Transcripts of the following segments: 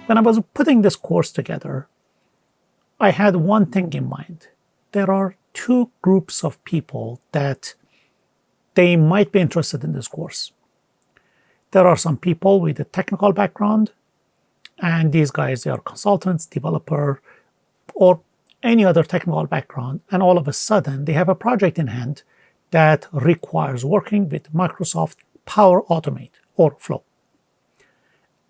When I was putting this course together, I had one thing in mind. There are two groups of people that they might be interested in this course. There are some people with a technical background, and these guys, they are consultants, developer, or any other technical background, and all of a sudden they have a project in hand that requires working with Microsoft Power Automate or Flow.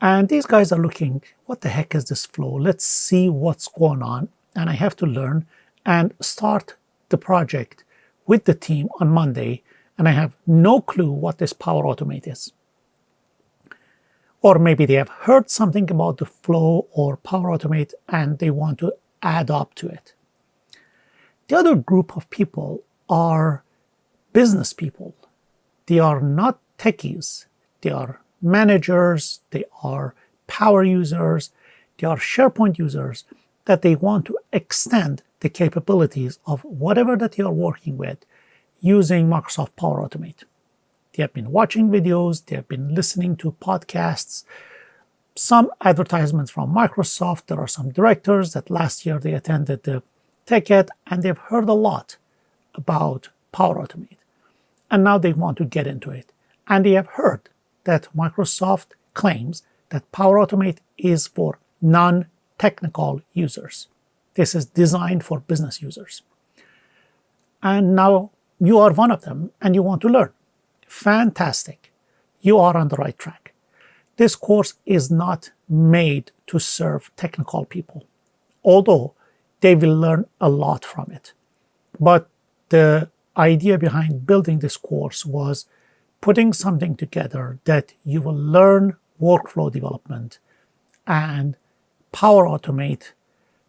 And these guys are looking, what the heck is this Flow? Let's see what's going on. And I have to learn and start the project with the team on Monday, and I have no clue what this Power Automate is. Or maybe they have heard something about the Flow or Power Automate and they want to add up to it. The other group of people are business people. They are not techies. They are managers, they are power users, they are SharePoint users that they want to extend the capabilities of whatever that you are working with using Microsoft Power Automate. They have been watching videos, they have been listening to podcasts, some advertisements from Microsoft. There are some directors that last year they attended the TechEd and they've heard a lot about Power Automate. And now they want to get into it. And they have heard that Microsoft claims that Power Automate is for non-technical users. This is designed for business users. And now you are one of them and you want to learn. Fantastic. You are on the right track. This course is not made to serve technical people, although they will learn a lot from it. But the idea behind building this course was putting something together that you will learn workflow development and Power Automate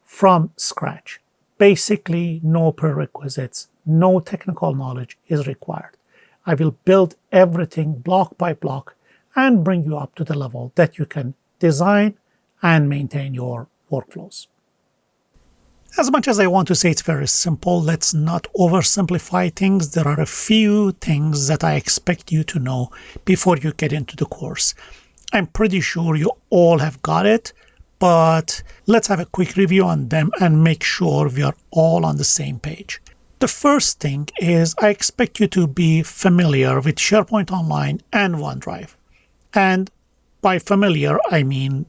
from scratch. Basically, no prerequisites, no technical knowledge is required. I will build everything block by block and bring you up to the level that you can design and maintain your workflows. As much as I want to say it's very simple, let's not oversimplify things. There are a few things that I expect you to know before you get into the course. I'm pretty sure you all have got it, but let's have a quick review on them and make sure we are all on the same page. The first thing is I expect you to be familiar with SharePoint Online and OneDrive. And by familiar, I mean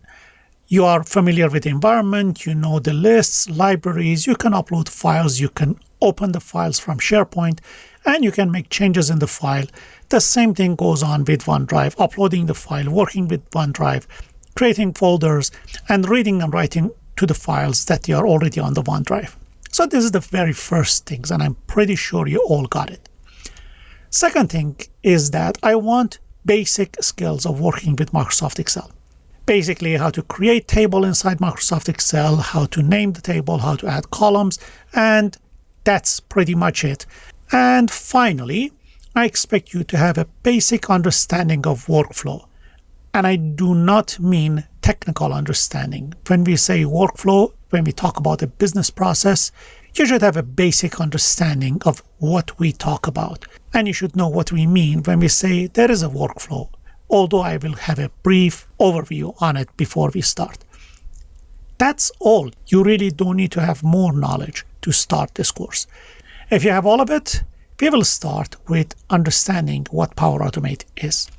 you are familiar with the environment, you know the lists, libraries, you can upload files, you can open the files from SharePoint, and you can make changes in the file. The same thing goes on with OneDrive, uploading the file, working with OneDrive, creating folders, and reading and writing to the files that are already on the OneDrive. So this is the very first things, and I'm pretty sure you all got it. Second thing is that I want basic skills of working with Microsoft Excel. Basically, how to create table inside Microsoft Excel, how to name the table, how to add columns, and that's pretty much it. And finally, I expect you to have a basic understanding of workflow. And I do not mean technical understanding. When we say workflow, when we talk about a business process, you should have a basic understanding of what we talk about. And you should know what we mean when we say there is a workflow, although I will have a brief overview on it before we start. That's all. You really don't need to have more knowledge to start this course. If you have all of it, we will start with understanding what Power Automate is.